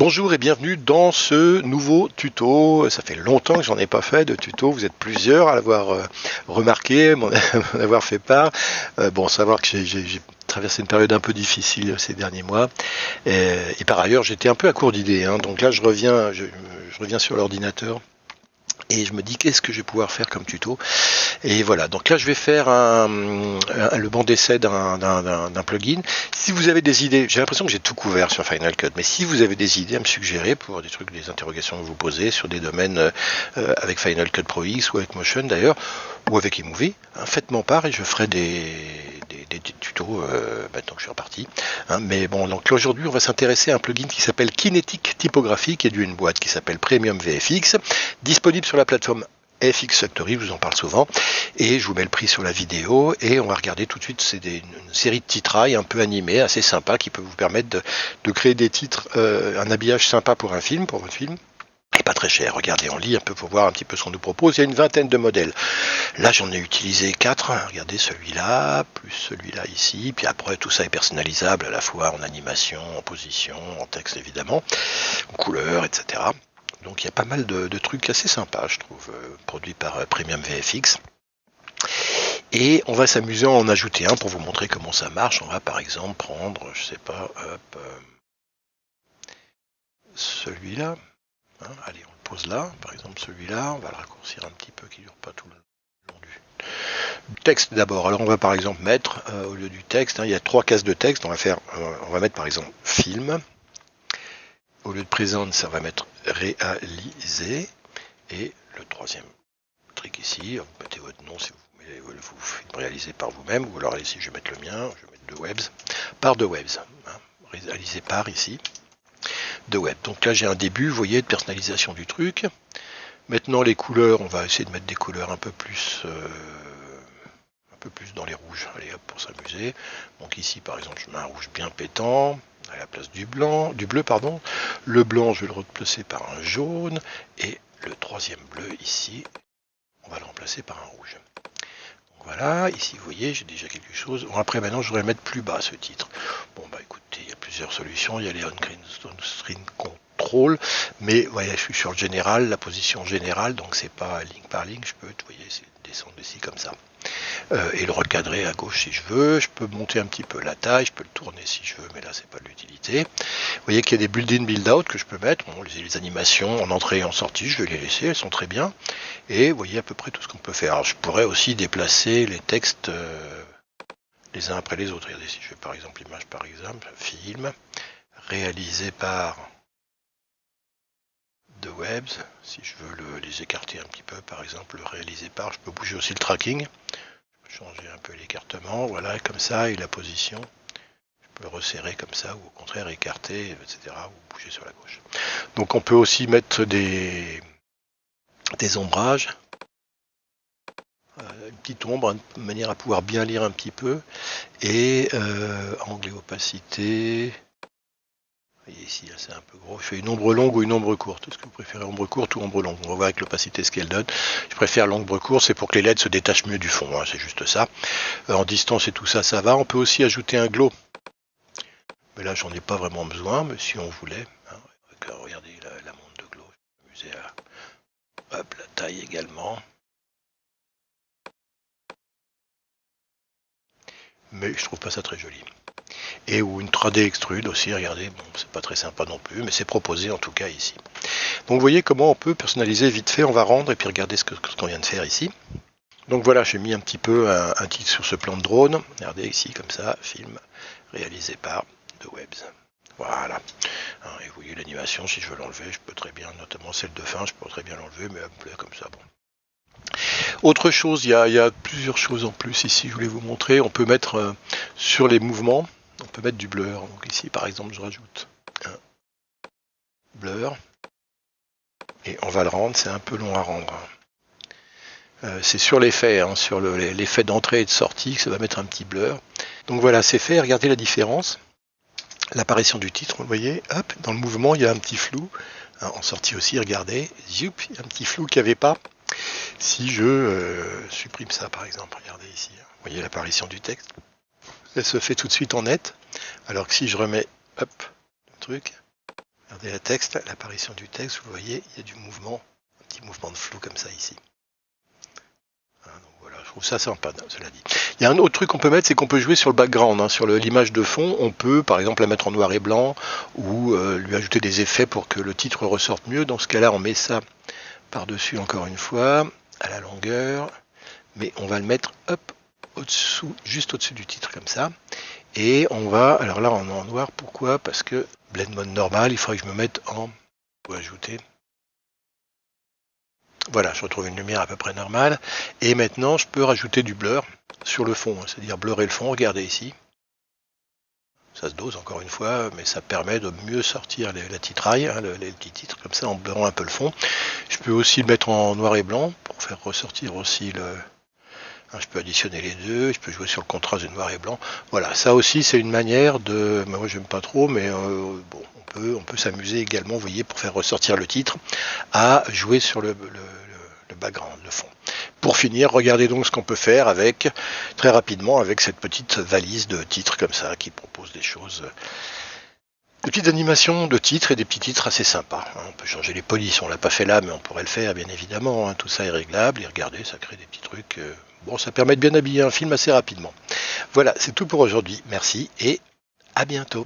Bonjour et bienvenue dans ce nouveau tuto. Ça fait longtemps que j'en ai pas fait de tuto. Vous êtes plusieurs à l'avoir remarqué, m'en avoir fait part. Bon, savoir que j'ai traversé une période un peu difficile ces derniers mois. Et par ailleurs, j'étais un peu à court d'idées, hein. Donc là, je reviens sur l'ordinateur. Et je me dis qu'est-ce que je vais pouvoir faire comme tuto. Et voilà, donc là je vais faire le banc d'essai d'un plugin. Si vous avez des idées, j'ai l'impression que j'ai tout couvert sur Final Cut, mais si vous avez des idées à me suggérer pour des trucs, des interrogations que vous posez sur des domaines avec Final Cut Pro X ou avec Motion d'ailleurs, ou avec eMovie, hein, faites-m'en part et je ferai des tutos maintenant que je suis reparti. Hein. Mais bon, donc aujourd'hui on va s'intéresser à un plugin qui s'appelle Kinetic Typography, qui est d'une boîte qui s'appelle Premium VFX, disponible sur la plateforme FX Factory, je vous en parle souvent, et je vous mets le prix sur la vidéo, et on va regarder tout de suite, c'est une série de titrailles un peu animés, assez sympa, qui peut vous permettre de créer des titres, un habillage sympa pour un film, pour votre film, et pas très cher. Regardez, on lit un peu pour voir un petit peu ce qu'on nous propose, il y a une vingtaine de modèles. Là j'en ai utilisé 4, regardez celui-là, plus celui-là ici, puis après tout ça est personnalisable à la fois en animation, en position, en texte évidemment, en couleur, etc. Donc il y a pas mal de trucs assez sympas, je trouve, produits par Premium VFX. Et on va s'amuser à en ajouter un pour vous montrer comment ça marche. On va par exemple prendre, je sais pas, hop, celui-là. Hein, allez, on le pose là. Par exemple celui-là, on va le raccourcir un petit peu, qui ne dure pas tout le long du texte d'abord. Alors on va par exemple mettre, au lieu du texte, hein, il y a 3 cases de texte. On va mettre par exemple film. Au lieu de présent, ça va mettre réalisé. Et le troisième truc ici, vous mettez votre nom si vous réalisez par vous-même, ou alors ici je vais mettre le mien, je vais mettre de webs, par de webs, hein, réalisé par ici, de web. Donc là j'ai un début, vous voyez, de personnalisation du truc. Maintenant les couleurs, on va essayer de mettre des couleurs un peu plus dans les rouges, allez hop, pour s'amuser. Donc ici par exemple je mets un rouge bien pétant, à la place du bleu pardon. Le blanc je vais le remplacer par un jaune, et le troisième bleu ici, on va le remplacer par un rouge. Donc voilà, ici vous voyez, j'ai déjà quelque chose. Bon, après maintenant je voudrais le mettre plus bas ce titre. Bon bah écoutez, il y a plusieurs solutions, il y a les on-screen control, mais voyez, je suis sur le général, la position générale, donc c'est pas ligne par ligne, je peux, vous voyez, descendre ici comme ça. Et le recadrer à gauche si je veux, je peux monter un petit peu la taille, je peux le tourner si je veux, mais là c'est pas de l'utilité. Vous voyez qu'il y a des build-in, build-out que je peux mettre, bon, les animations en entrée et en sortie, je vais les laisser, elles sont très bien, et vous voyez à peu près tout ce qu'on peut faire. Alors je pourrais aussi déplacer les textes les uns après les autres. Regardez, si je fais par exemple image par exemple, film, réalisé par de webs, si je veux les écarter un petit peu, par exemple le réalisé par, je peux bouger aussi le tracking, changer un peu l'écartement, voilà, comme ça, et la position, je peux le resserrer comme ça, ou au contraire écarter, etc., ou bouger sur la gauche. Donc on peut aussi mettre des ombrages, une petite ombre, de manière à pouvoir bien lire un petit peu, et angle et opacité. Vous voyez ici, c'est un peu gros. Je fais une ombre longue ou une ombre courte. Est-ce que vous préférez ombre courte ou ombre longue? On va voir avec l'opacité ce qu'elle donne. Je préfère l'ombre courte, c'est pour que les LED se détachent mieux du fond, hein, c'est juste ça. En distance et tout ça, ça va. On peut aussi ajouter un glow. Mais là, j'en ai pas vraiment besoin, mais si on voulait. Hein, regardez la montre de glow. Je vais m'amuser à... Hop, la taille également. Mais je trouve pas ça très joli. Et ou une 3D extrude aussi, regardez, bon, c'est pas très sympa non plus, mais c'est proposé en tout cas ici. Donc vous voyez comment on peut personnaliser vite fait, on va rendre et puis regardez ce qu'on vient de faire ici. Donc voilà, j'ai mis un petit peu un titre sur ce plan de drone, regardez ici comme ça, film réalisé par de webs. Voilà, et vous voyez l'animation, si je veux l'enlever, je peux très bien, notamment celle de fin, je peux très bien l'enlever, mais comme ça, bon. Autre chose, il y a plusieurs choses en plus ici, je voulais vous montrer. On peut mettre sur les mouvements, on peut mettre du blur. Donc ici, par exemple, je rajoute un blur. Et on va le rendre, c'est un peu long à rendre. C'est sur l'effet, hein, sur l'effet d'entrée et de sortie, que ça va mettre un petit blur. Donc voilà, c'est fait. Regardez la différence. L'apparition du titre, vous le voyez, hop, dans le mouvement, il y a un petit flou. Hein, en sortie aussi, regardez, zoup, il y a un petit flou qu'il n'y avait pas. Si je supprime ça par exemple, regardez ici, vous voyez l'apparition du texte, elle se fait tout de suite en net, alors que si je remets hop, le truc, Regardez le texte, l'apparition du texte, vous voyez, il y a du mouvement, un petit mouvement de flou comme ça ici. Donc voilà, je trouve ça sympa, cela dit. Il y a un autre truc qu'on peut mettre, c'est qu'on peut jouer sur le background, sur l'image de fond. On peut, par exemple, la mettre en noir et blanc ou lui ajouter des effets pour que le titre ressorte mieux. Dans ce cas-là, on met ça par-dessus encore une fois, à la longueur, mais on va le mettre au-dessous, juste au-dessus du titre comme ça. Et on va, alors là on est en noir, pourquoi? Parce que blend mode normal, il faudrait que je me mette en, pour ajouter. Voilà, je retrouve une lumière à peu près normale. Et maintenant, je peux rajouter du blur sur le fond, c'est-à-dire bleurer le fond. Regardez ici. Ça se dose encore une fois, mais ça permet de mieux sortir la titraille, les petits titres, comme ça, en bleurant un peu le fond. Je peux aussi le mettre en noir et blanc pour faire ressortir aussi le... Je peux additionner les deux, je peux jouer sur le contraste de noir et blanc. Voilà, ça aussi c'est une manière de... Moi j'aime pas trop, mais bon, on peut s'amuser également, vous voyez, pour faire ressortir le titre, à jouer sur le background, le fond. Pour finir, regardez donc ce qu'on peut faire avec, très rapidement, avec cette petite valise de titres comme ça, qui propose des choses... Des petites animations de titres et des petits titres assez sympas. On peut changer les polices, on l'a pas fait là, mais on pourrait le faire bien évidemment. Tout ça est réglable et regardez, ça crée des petits trucs. Bon, ça permet de bien habiller un film assez rapidement. Voilà, c'est tout pour aujourd'hui. Merci et à bientôt.